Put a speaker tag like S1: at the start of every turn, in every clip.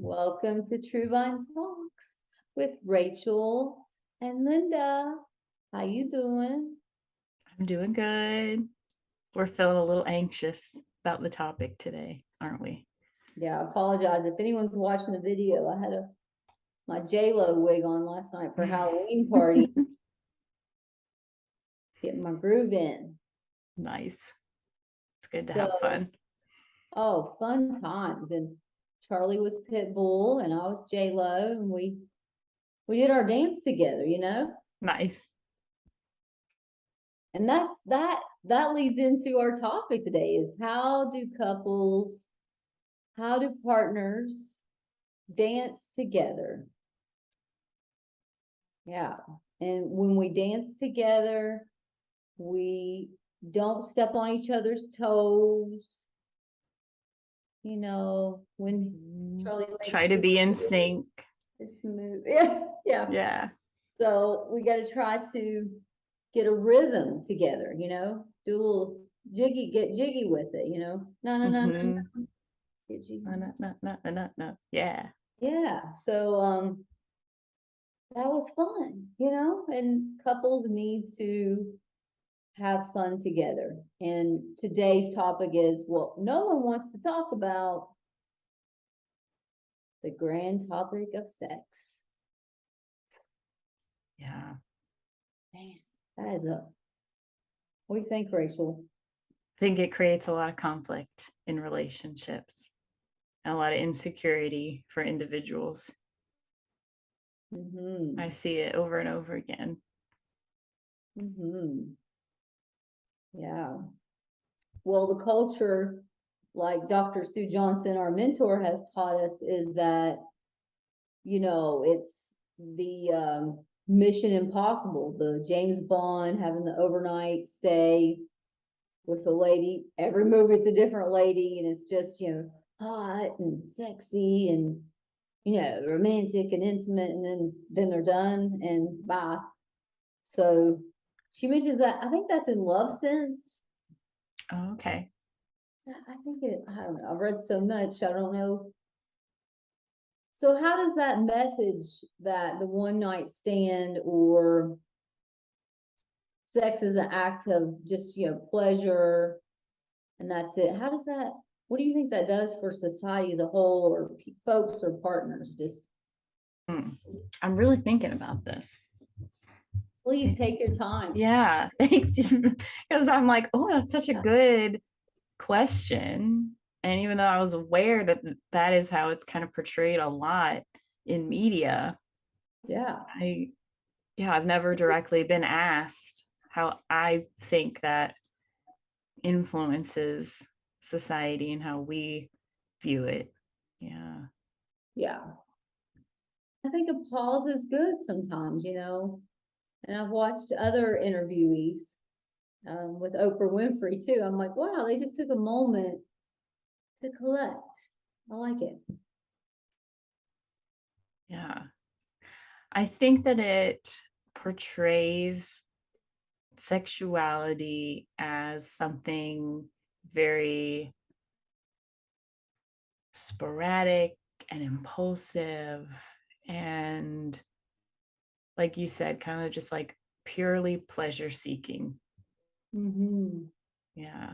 S1: Welcome to True Vine Talks with Rachel and Linda. How you doing?
S2: I'm doing good. We're feeling a little anxious about the topic today, aren't we?
S1: Yeah, I apologize if anyone's watching the video. I had my J-Lo wig on last night for Halloween party, getting my groove in.
S2: Nice. It's good to have
S1: So,
S2: fun.
S1: oh, fun times. And Charlie was Pitbull and I was J-Lo, and we did our dance together,
S2: Nice.
S1: And that leads into our topic today is how do partners dance together? Yeah. And when we dance together, we don't step on each other's toes. When Charlie makes
S2: Try to be in sync.
S1: this move. Yeah, yeah.
S2: Yeah.
S1: So we got to try to get a rhythm together, do a little get jiggy with it, no, no, no, no,
S2: Mm-hmm.
S1: no. Get jiggy.
S2: No. Yeah.
S1: Yeah. So, that was fun, and couples need to have fun together. And today's topic is what no one wants to talk about, the grand topic of sex.
S2: Yeah.
S1: Man, that is what do you think, Rachel?
S2: I think it creates a lot of conflict in relationships and a lot of insecurity for individuals.
S1: Mm-hmm.
S2: I see it over and over again.
S1: Mm-hmm. Yeah. Well, the culture, like Dr. Sue Johnson, our mentor, has taught us is that, it's the Mission Impossible, the James Bond having the overnight stay with the lady. Every movie it's a different lady, and it's just, hot and sexy and, romantic and intimate, and then they're done and bye. So she mentions that I think that's in Love Sense.
S2: Oh, okay.
S1: I think I don't know. I've read so much, I don't know. So how does that message that the one night stand or sex is an act of just, pleasure and that's it, what do you think that does for society as a whole, or folks or partners? Just
S2: I'm really thinking about this.
S1: please take your time.
S2: Yeah, thanks. Because I'm like, oh, that's such a good question. And even though I was aware that that is how it's kind of portrayed a lot in media,
S1: Yeah.
S2: I've never directly been asked how I think that influences society and how we view it. Yeah.
S1: Yeah. I think a pause is good sometimes, and I've watched other interviewees with Oprah Winfrey too. I'm like, wow, they just took a moment to collect. I like it.
S2: Yeah. I think that it portrays sexuality as something very sporadic and impulsive and, like you said, kind of just like purely pleasure seeking.
S1: Mm-hmm.
S2: Yeah.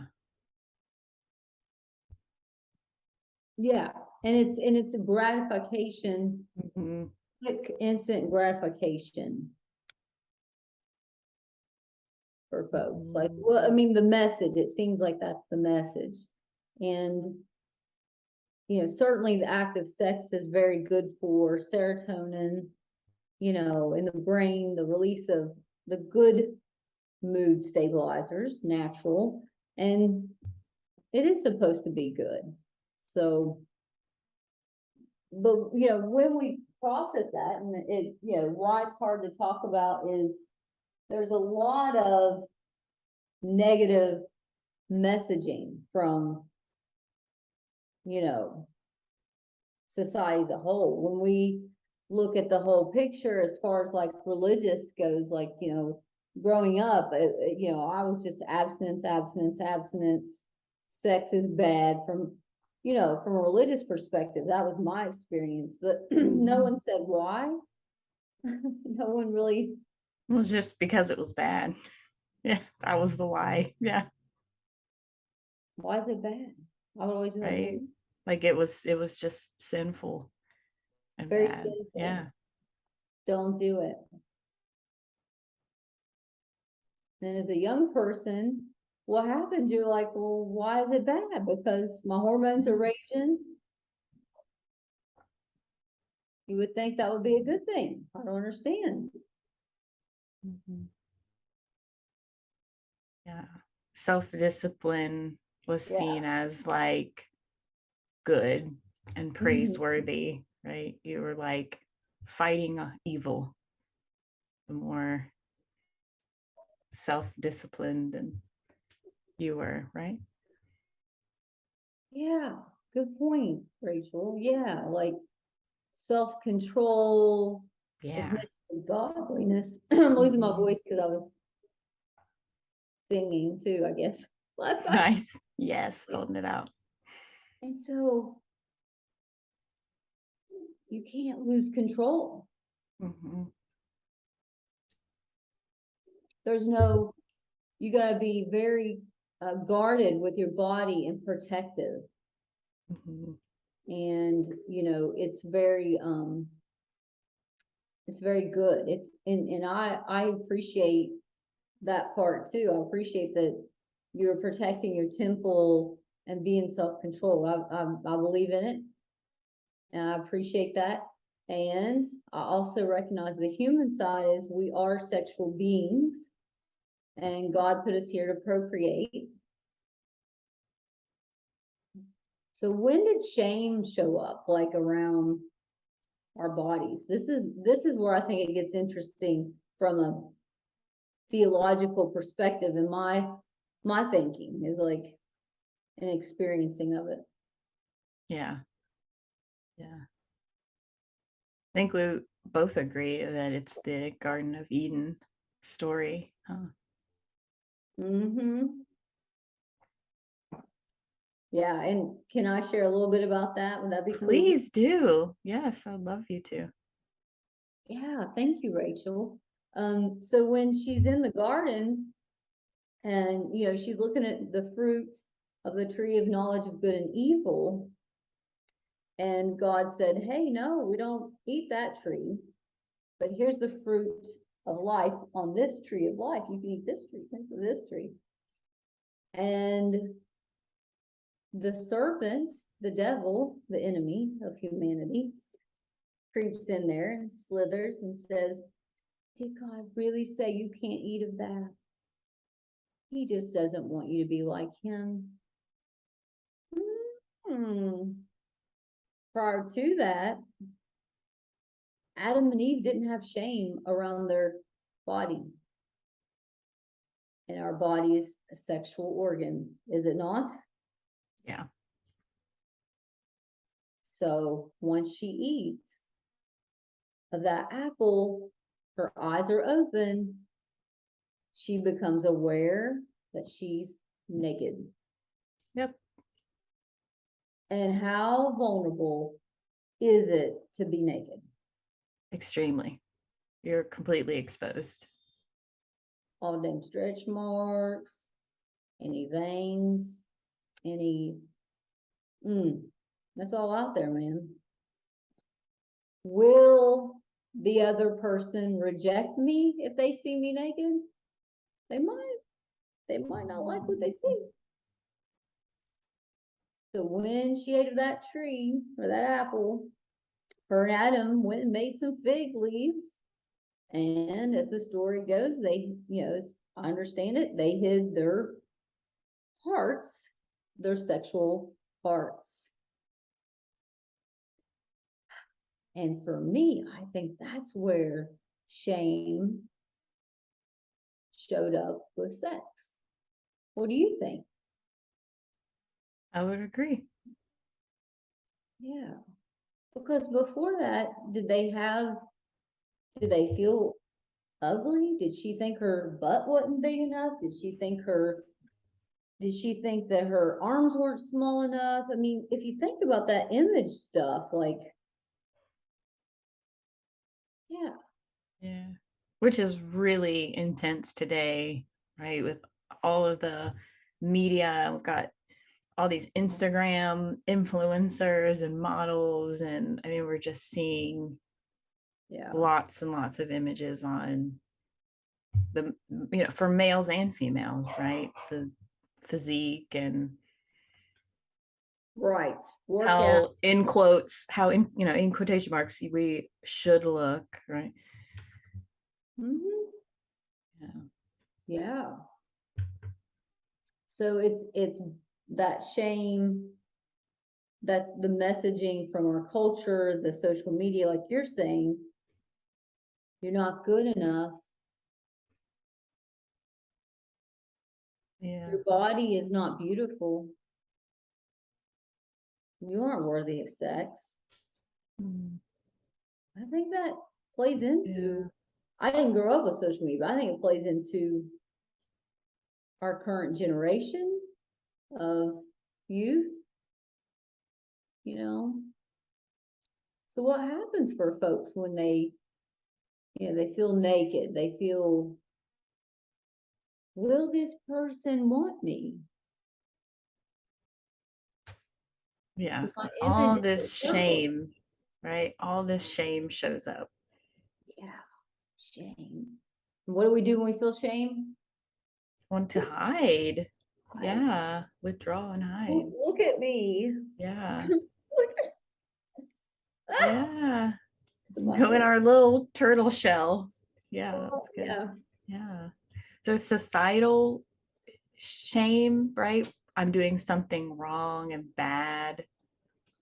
S1: Yeah, and it's a gratification,
S2: Mm-hmm.
S1: quick, instant gratification for folks. Like, well, I mean, the message. It seems like that's the message, and certainly the act of sex is very good for serotonin, in the brain, the release of the good mood stabilizers, natural, and it is supposed to be good. So, but when we process that, and why it's hard to talk about is there's a lot of negative messaging from, you know, society as a whole. When we look at the whole picture as far as like religious goes, like, growing up, I was just abstinence, abstinence, abstinence. Sex is bad from you know, from a religious perspective, that was my experience, but no one said why. No one really,
S2: It was just because it was bad. Yeah, that was the why. Yeah,
S1: why is it bad? I would always be like, well,
S2: right. Like it was just sinful and
S1: very
S2: bad.
S1: sinful.
S2: Yeah.
S1: Don't do it. And as a young person, what happens? You're like, well, why is it bad? Because my hormones are raging. You would think that would be a good thing. I don't understand.
S2: Mhm. Yeah. Self-discipline was
S1: Yeah.
S2: seen as like good and
S1: Mhm.
S2: praiseworthy, right? You were like fighting evil, the more self-disciplined and you were, right?
S1: Yeah. Good point, Rachel. Yeah. Like self-control is
S2: Yeah.
S1: next to godliness. I'm losing my
S2: Mhm.
S1: voice because I was singing too, I guess, last night.
S2: Nice. Yes, holding it out.
S1: And so you can't lose control.
S2: Mhm.
S1: There's no, you got to be very guarded with your body and protective.
S2: Mhm.
S1: And, you know, it's very good. And I appreciate that part too. I appreciate that you're protecting your temple and being self-controlled. I believe in it, and I appreciate that. And I also recognize the human side is we are sexual beings, and God put us here to procreate. So when did shame show up, like around our bodies? This is where I think it gets interesting from a theological perspective, and my thinking is like an experiencing of it.
S2: Yeah. Yeah. I think we both agree that it's the Garden of Eden story. Huh?
S1: Mm-hmm. Yeah, and can I share a little bit about that? Would that be cool?
S2: Please do. Yes, I'd love you to.
S1: Yeah, thank you, Rachel. So when she's in the garden and you know she's looking at the fruit of the tree of knowledge of good and evil, and God said, "Hey, no, we don't eat that tree, but here's the fruit of life on this tree of life. You can eat this tree, this tree." And the serpent, the devil, the enemy of humanity, creeps in there and slithers and says, did God really say you can't eat of that? He just doesn't want you to be like him. Hmm. Prior to that, Adam and Eve didn't have shame around their body. And our body is a sexual organ, is it not?
S2: Yeah.
S1: So once she eats of that apple, her eyes are open. She becomes aware that she's naked.
S2: Yep.
S1: And how vulnerable is it to be naked?
S2: Extremely. You're completely exposed.
S1: All them stretch marks, any veins, any, mm, that's all out there, man. Will the other person reject me if they see me naked? They might. They might not like what they see. So when she ate of that tree or that apple, her and Adam went and made some fig leaves. And as the story goes, they, you know, as I understand it, they hid their hearts, their sexual hearts. And for me, I think that's where shame showed up with sex. What do you think?
S2: I would agree.
S1: Yeah. Because before that, did they feel ugly? Did she think her butt wasn't big enough? Did she think her did she think that her arms weren't small enough? I mean, if you think about that image stuff, like, yeah.
S2: Yeah. Which is really intense today, right? With all of the media, we've got all these Instagram influencers and models. And I mean, we're just seeing
S1: Yeah.
S2: lots and lots of images on the, for males and females, right? The physique and
S1: Right. Workout.
S2: how in quotes, how in quotation marks we should look, right?
S1: Mhm.
S2: Yeah.
S1: Yeah. So it's that shame, that's the messaging from our culture, the social media, like you're saying, you're not good enough.
S2: Yeah.
S1: Your body is not beautiful. You aren't worthy of sex.
S2: Mm.
S1: I think that plays
S2: Yeah.
S1: into, I didn't grow up with social media, but I think it plays into our current generation of youth, you know. So what happens for folks when they feel naked, they feel, will this person want me?
S2: Yeah.
S1: If my image
S2: All
S1: is
S2: this
S1: perfect.
S2: shame, right? All this shame shows up.
S1: Yeah, shame. What do we do when we feel shame?
S2: Want to hide.
S1: Hide.
S2: Yeah. Withdraw and hide.
S1: Look at me.
S2: Yeah.
S1: Look at
S2: Yeah.
S1: my
S2: Go in
S1: hair.
S2: our little turtle shell. Yeah,
S1: Oh,
S2: that's good.
S1: yeah.
S2: Yeah. So societal shame, right? I'm doing something wrong and bad.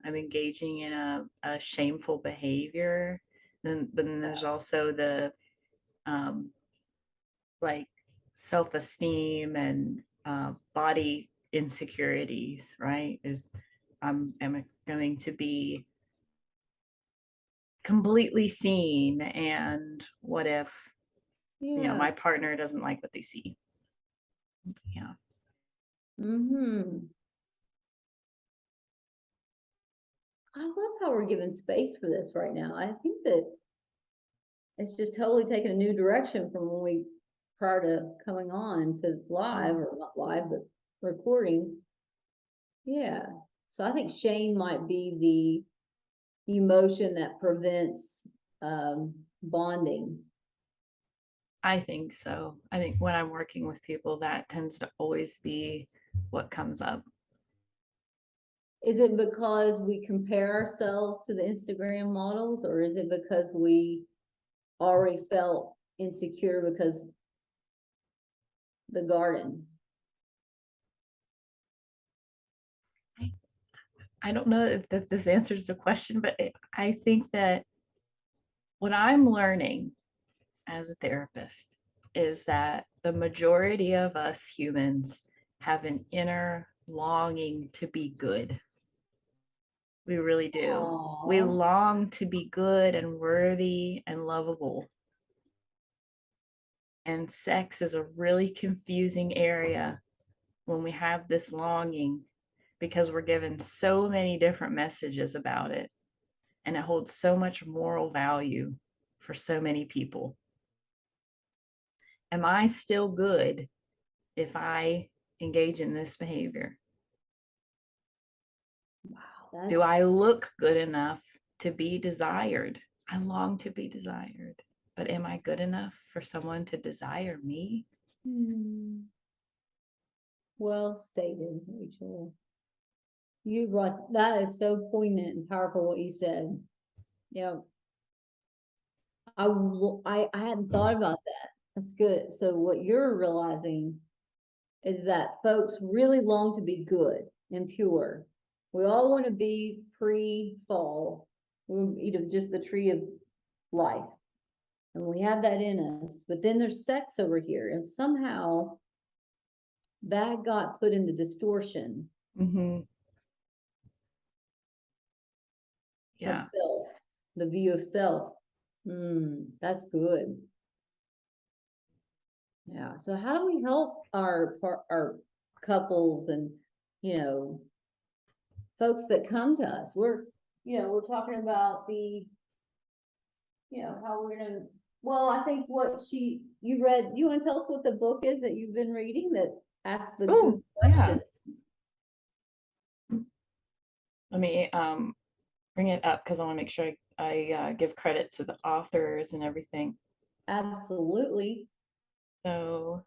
S2: I'm engaging in a shameful behavior. But then there's also the um, like self-esteem and body insecurities, right? Is am I going to be completely seen? And what if
S1: Yeah.
S2: my partner doesn't like what they see? Yeah.
S1: Mm-hmm. I love how we're giving space for this right now. I think that it's just totally taken a new direction from when we, prior to coming on to live, or not live, but recording. Yeah. So I think shame might be the emotion that prevents bonding.
S2: I think so. I think when I'm working with people, that tends to always be what comes up.
S1: Is it because we compare ourselves to the Instagram models, or is it because we already felt insecure because the garden?
S2: I don't know if that this answers the question, but I think that what I'm learning as a therapist is that the majority of us humans have an inner longing to be good. We really do. We
S1: Aww.
S2: long to be good and worthy and lovable. And sex is a really confusing area when we have this longing because we're given so many different messages about it and it holds so much moral value for so many people. Am I still good if I engage in this behavior?
S1: Wow,
S2: Do I look good enough to be desired? I long to be desired, but am I good enough for someone to desire me?
S1: well stated, Rachel. You brought that is so poignant and powerful what you said. Yeah, I hadn't thought about that. That's good. So what you're realizing is that folks really long to be good and pure. We all want to be pre-fall. We eat of just the tree of life, and we have that in us. But then there's sex over here, and somehow that got put into distortion
S2: Mm-hmm.
S1: of
S2: Yeah.
S1: self, the view of self. That's good. Yeah. So how do we help our couples and, you know, folks that come to us. We're talking about how we're gonna, well, I think you read, you want to tell us what the book is that you've been reading that asks the
S2: Oh,
S1: good
S2: yeah.
S1: question?
S2: Let me bring it up because I want to make sure I give credit to the authors and everything.
S1: Absolutely.
S2: So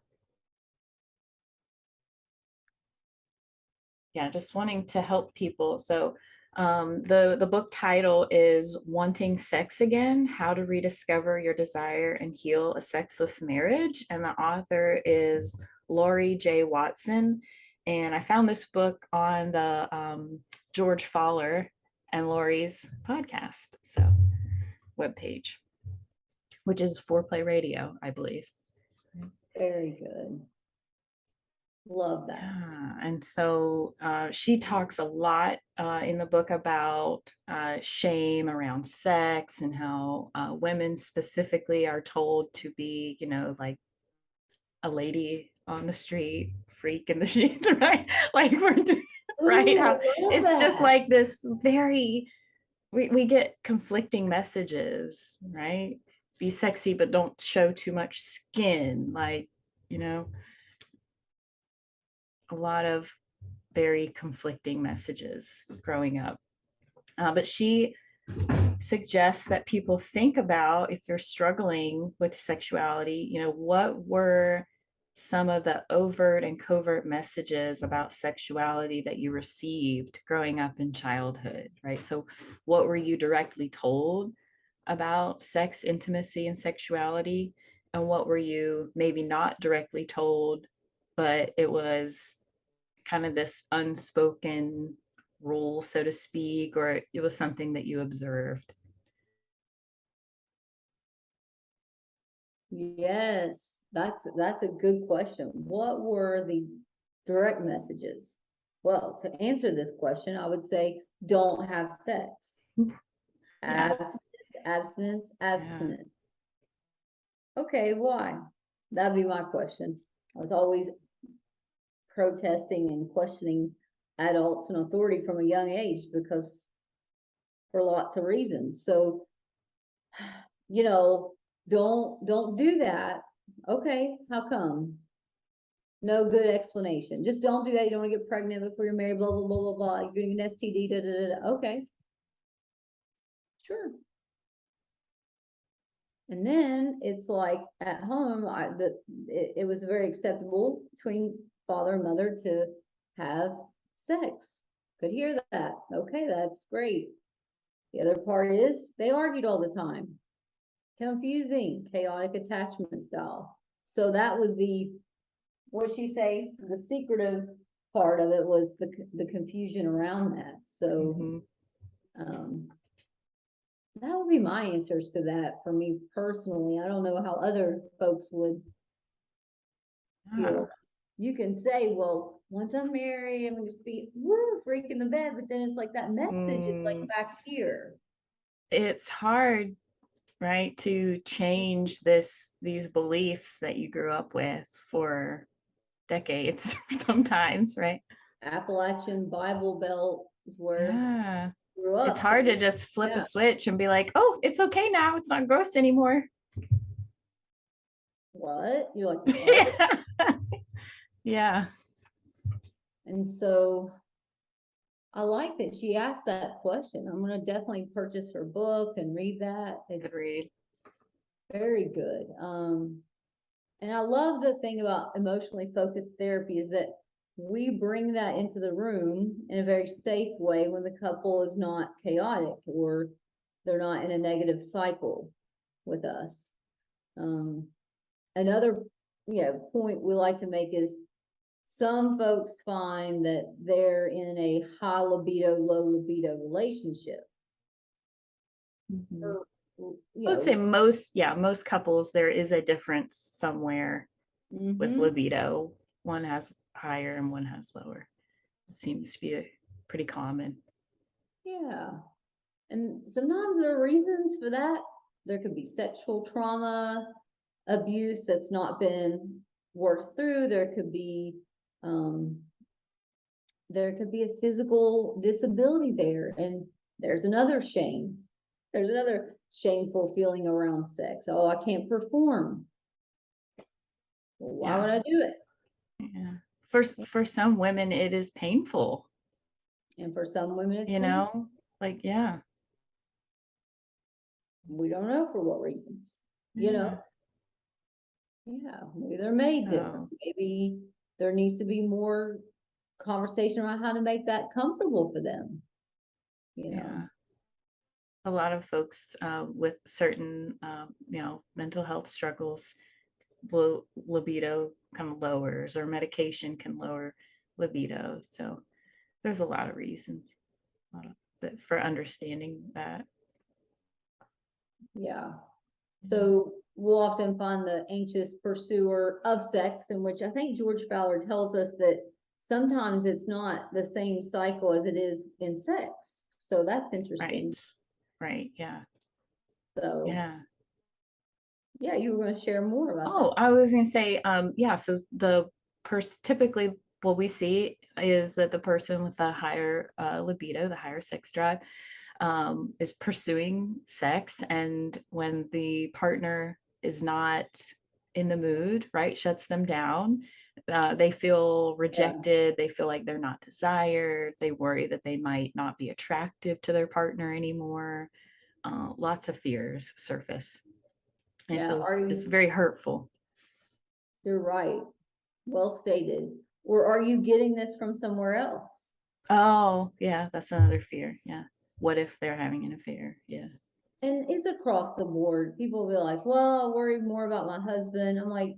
S2: yeah, just wanting to help people. So the book title is Wanting Sex Again: How to Rediscover Your Desire and Heal a Sexless Marriage, and the author is Lori J. Watson. And I found this book on the George Fowler and Lori's podcast, so webpage, which is Foreplay Radio, I believe.
S1: Very good. Love that.
S2: Yeah, and so she talks a lot in the book about shame around sex and how women specifically are told to be, like a lady on the street, freak in the sheets, right? Like right?
S1: Ooh, I
S2: How
S1: love
S2: it's just
S1: that.
S2: like this very, we get conflicting messages, right? Be sexy, but don't show too much skin, like, a lot of very conflicting messages growing up. But she suggests that people think about, if they're struggling with sexuality, what were some of the overt and covert messages about sexuality that you received growing up in childhood, right? So what were you directly told about sex, intimacy, and sexuality? And what were you maybe not directly told, but it was kind of this unspoken rule, so to speak, or it was something that you observed?
S1: Yes, that's a good question. What were the direct messages? Well, to answer this question, I would say don't have sex.
S2: Yeah.
S1: Abstinence, abstinence,
S2: Yeah.
S1: abstinence. Okay, why? That'd be my question. I was always protesting and questioning adults and authority from a young age because for lots of reasons. So, you know, don't do that. Okay, how come? No good explanation. Just don't do that. You don't want to get pregnant before you're married, blah, blah, blah, blah, blah. You're getting an STD, da, da, da, da. Okay, sure. And then it's like at home, it was very acceptable between father and mother to have sex. Could hear that. Okay, that's great. The other part is they argued all the time. Confusing, chaotic attachment style. So that was what she say, the secretive part of it was the confusion around that. So
S2: Mm-hmm.
S1: um, that would be my answers to that for me personally. I don't know how other folks would
S2: Yeah.
S1: feel. You can say, well, once I'm married, I'm gonna just be woo, freak in the bed, but then it's like that message is like back here.
S2: It's hard, right, to change these beliefs that you grew up with for decades sometimes, right?
S1: Appalachian Bible Belt is where
S2: Yeah.
S1: I grew
S2: It's
S1: up.
S2: hard to
S1: So
S2: just flip a
S1: yeah,
S2: switch and be like, oh, it's okay now. It's not gross anymore.
S1: what? You're like, what?
S2: Yeah.
S1: And so I like that she asked that question. I'm gonna definitely purchase her book and read that.
S2: Good
S1: It's
S2: read.
S1: very good. And I love the thing about emotionally focused therapy is that we bring that into the room in a very safe way when the couple is not chaotic or they're not in a negative cycle with us. Another, point we like to make is some folks find that they're in a high libido, low libido relationship.
S2: Mhm.
S1: Or, you
S2: I would say
S1: know,
S2: most couples, there is a difference somewhere with
S1: mm-hmm,
S2: libido. One has higher and one has lower. It seems to be pretty common.
S1: yeah. And sometimes there are reasons for that. There could be sexual trauma, abuse that's not been worked through. There could be Um, there could be a physical disability there, and there's another shame. There's another shameful feeling around sex. Oh, I can't perform. Well, why would
S2: Yeah.
S1: I do it?
S2: Yeah. For some women, it is painful,
S1: And for some women, it's
S2: you
S1: pain.
S2: know, like, yeah,
S1: We don't know for what reasons. You know,
S2: yeah.
S1: yeah, maybe they're made different.
S2: So,
S1: Maybe there needs to be more conversation about how to make that comfortable for them. You know,
S2: yeah. A lot of folks with certain, mental health struggles, libido kind of lowers, or medication can lower libido. So there's a lot of reasons, a lot of, for understanding that.
S1: yeah.
S2: Yeah.
S1: So we'll often find the anxious pursuer of sex, in which I think George Fowler tells us that sometimes it's not the same cycle as it is in sex. So that's interesting.
S2: Right. Right. Yeah.
S1: So
S2: Yeah.
S1: yeah, you were going to share more about
S2: Oh,
S1: that.
S2: I was gonna say, yeah, so the typically what we see is that the person with the higher libido, the higher sex drive, is pursuing sex. And when the partner is not in the mood, right, shuts them down, they feel
S1: Yeah.
S2: rejected, they feel like they're not desired, they worry that they might not be attractive to their partner anymore. Lots of fears surface. It
S1: Yeah.
S2: feels, it's very hurtful.
S1: You're right. Well stated. Or are you getting this from somewhere else?
S2: Oh, yeah, that's another fear. Yeah. What if they're having an affair? Yeah.
S1: And it's across the board. People will be like, well, I worry more about my husband. I'm like,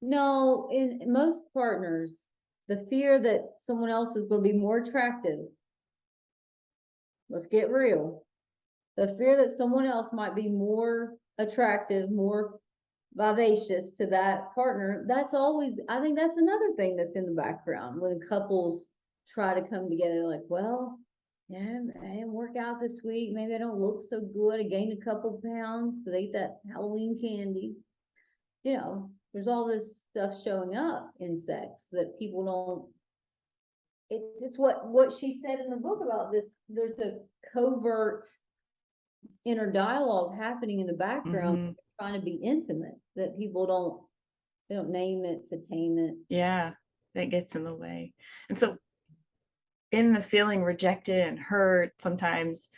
S1: no, in most partners, the fear that someone else is going to be more attractive, let's get real. The fear that someone else might be more attractive, more vivacious to that partner, that's always, I think that's another thing that's in the background when couples try to come together, like, well, yeah, I didn't work out this week. Maybe I don't look so good. I gained a couple pounds because I ate that Halloween candy. You know, there's all this stuff showing up in sex that people don't. It's what she said in the book about this. There's a covert inner dialogue happening in the background,
S2: Hmm.
S1: trying to be intimate, that people don't, they don't name it to tame it.
S2: Yeah. That gets in the way. And so, in the feeling rejected and hurt, sometimes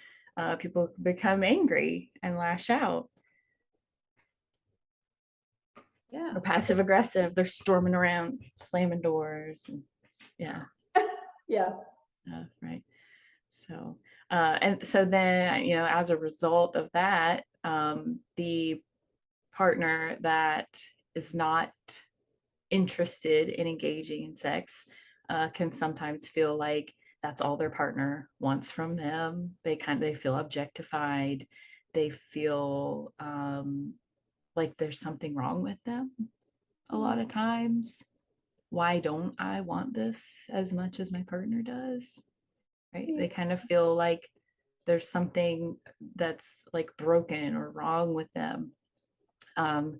S2: people become angry and lash out,
S1: Yeah.
S2: or passive aggressive. They're storming around, slamming doors. And, yeah.
S1: Yeah.
S2: Right. So, and so then, as a result of that, the partner that is not interested in engaging in sex can sometimes feel like that's all their partner wants from them. They feel objectified. They feel like there's something wrong with them a lot of times. Why don't I want this as much as my partner does? Right? They kind of feel like there's something that's like broken or wrong with them. Um,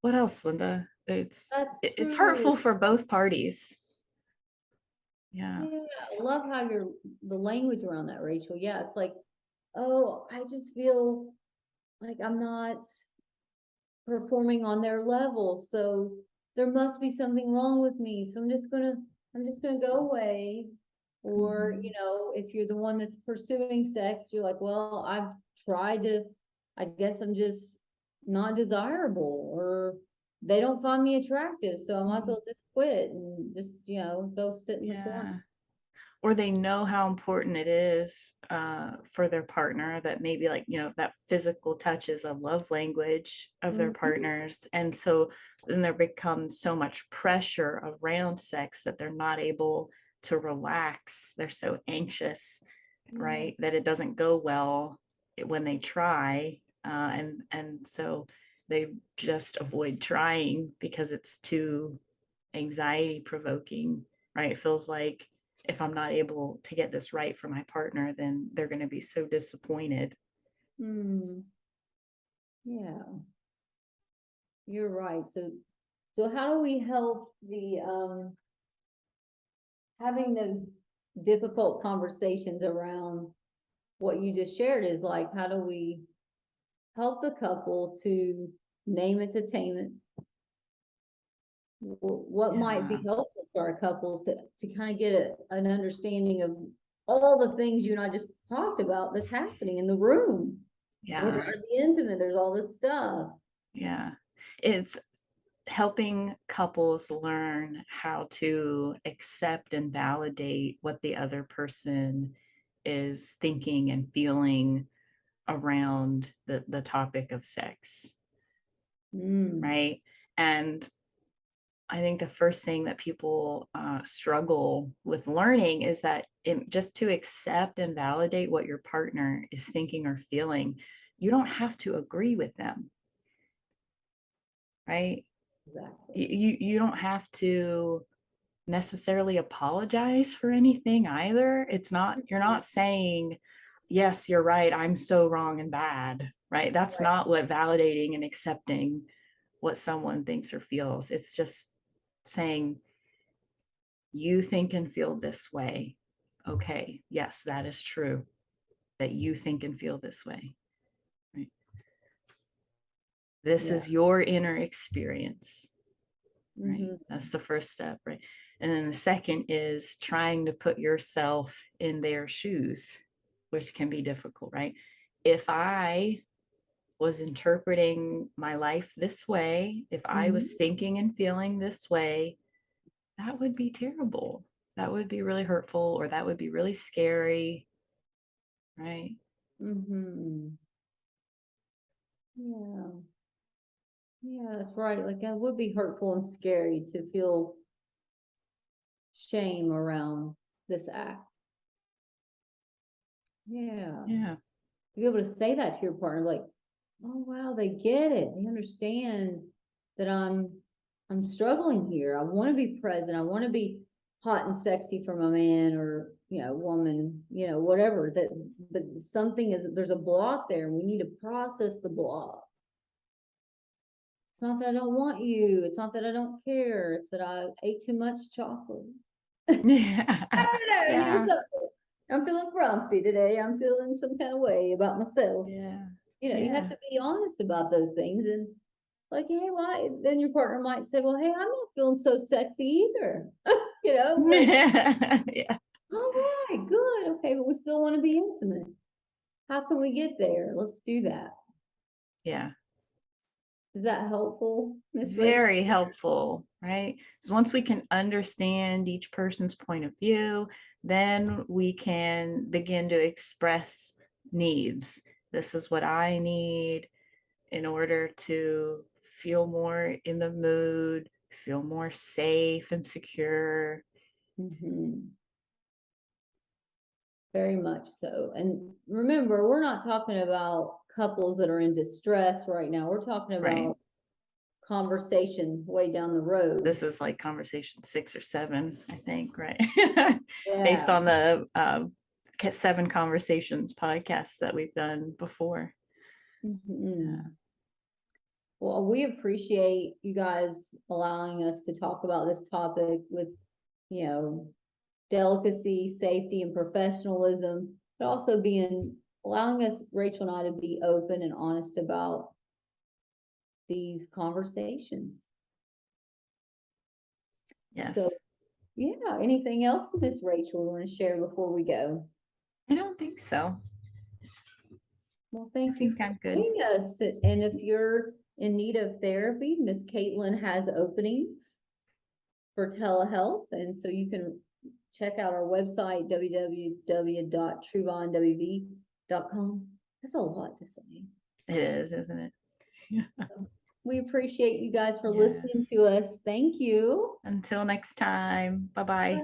S2: what else, Linda?
S1: That's
S2: It's
S1: true.
S2: hurtful for both parties. Yeah.
S1: Yeah, I love how the language around that, Rachel. Yeah, it's like, oh, I just feel like I'm not performing on their level, so there must be something wrong with me. So I'm just gonna go away. Or,
S2: Mhm.
S1: if you're the one that's pursuing sex, you're like, well, I've tried to, I guess I'm just not desirable, or they don't find me attractive, so I might as
S2: Mhm.
S1: well just quit and just, go sit in the corner.
S2: Yeah. Or they know how important it is for their partner, that maybe, like, that physical touch is a love language of their
S1: Mhm.
S2: partners. And so then there becomes so much pressure around sex that they're not able to relax. They're so anxious,
S1: Yeah.
S2: right? That it doesn't go well when they try. And so they just avoid trying because it's too anxiety provoking, right? It feels like if I'm not able to get this right for my partner, then they're going to be so disappointed.
S1: Hmm. Yeah, you're right. So how do we help having those difficult conversations around what you just shared is like, how do we help the couple to name it to tame it? What might be
S2: Yeah.
S1: helpful to our couples to kind of get an understanding of all the things you and I just talked about that's happening in the room. We're
S2: Yeah.
S1: trying to be intimate. There's all this stuff.
S2: Yeah. It's helping couples learn how to accept and validate what the other person is thinking and feeling around the topic of sex,
S1: Mm,
S2: right? And I think the first thing that people struggle with learning is that just to accept and validate what your partner is thinking or feeling, you don't have to agree with them, right?
S1: exactly.
S2: You don't have to necessarily apologize for anything either. It's not, you're not saying, yes, you're right, I'm so wrong and bad, right? That's
S1: Right.
S2: not what validating and accepting what someone thinks or feels. It's just saying, you think and feel this way. Okay, yes, that is true, that you think and feel this way. Right? This
S1: Yeah.
S2: is your inner experience. Right?
S1: Hmm.
S2: That's the first step, right? And then the second is trying to put yourself in their shoes, which can be difficult, right? If I was interpreting my life this way, if I
S1: Hmm.
S2: was thinking and feeling this way, that would be terrible. That would be really hurtful, or that would be really scary, right?
S1: Hmm. Yeah. Yeah, that's right. Like that would be hurtful and scary to feel shame around this act. Yeah.
S2: Yeah.
S1: To be able to say that to your partner, like, oh wow, they get it. They understand that I'm struggling here. I want to be present. I want to be hot and sexy for my man or woman, whatever. That but something is there's a block there and we need to process the block. It's not that I don't want you. It's not that I don't care. It's that I ate too much chocolate. I
S2: Yeah.
S1: don't know,
S2: Yeah.
S1: something. I'm feeling grumpy today. I'm feeling some kind of way about myself.
S2: Yeah.
S1: You have
S2: Yeah.
S1: to be honest about those things and like, hey, why? Then your partner might say, well, hey, I'm not feeling so sexy either. But
S2: Yeah.
S1: all right, good. Okay, but we still want to be intimate. How can we get there? Let's do that.
S2: Yeah.
S1: Is that helpful, Miss Rachel?
S2: Very helpful, right? So once we can understand each person's point of view, then we can begin to express needs. This is what I need in order to feel more in the mood, feel more safe and secure.
S1: Hmm. Very much so. And remember, we're not talking about couples that are in distress right now. We're talking
S2: Right.
S1: about conversation way down the road.
S2: This is like conversation 6 or 7, I think, right? Based
S1: Yeah.
S2: on the 7 conversations podcast that we've done before.
S1: Mhm.
S2: Yeah.
S1: Well, we appreciate you guys allowing us to talk about this topic with, you know, delicacy, safety, and professionalism, but also allowing us, Rachel and I, to be open and honest about these conversations. So,
S2: Yes.
S1: yeah, anything else, Miss Rachel, you want to share before we go?
S2: I don't think so.
S1: Well,
S2: I
S1: thank you
S2: think
S1: for
S2: I'm good.
S1: joining us. And if you're in need of therapy, Miss Caitlin has openings for telehealth. And so you can check out our website, www.truebondwv.com. That's a lot to say.
S2: It is, isn't it? Yeah.
S1: We appreciate you guys for listening
S2: Yes.
S1: to us. Thank you.
S2: Until next time. Bye bye.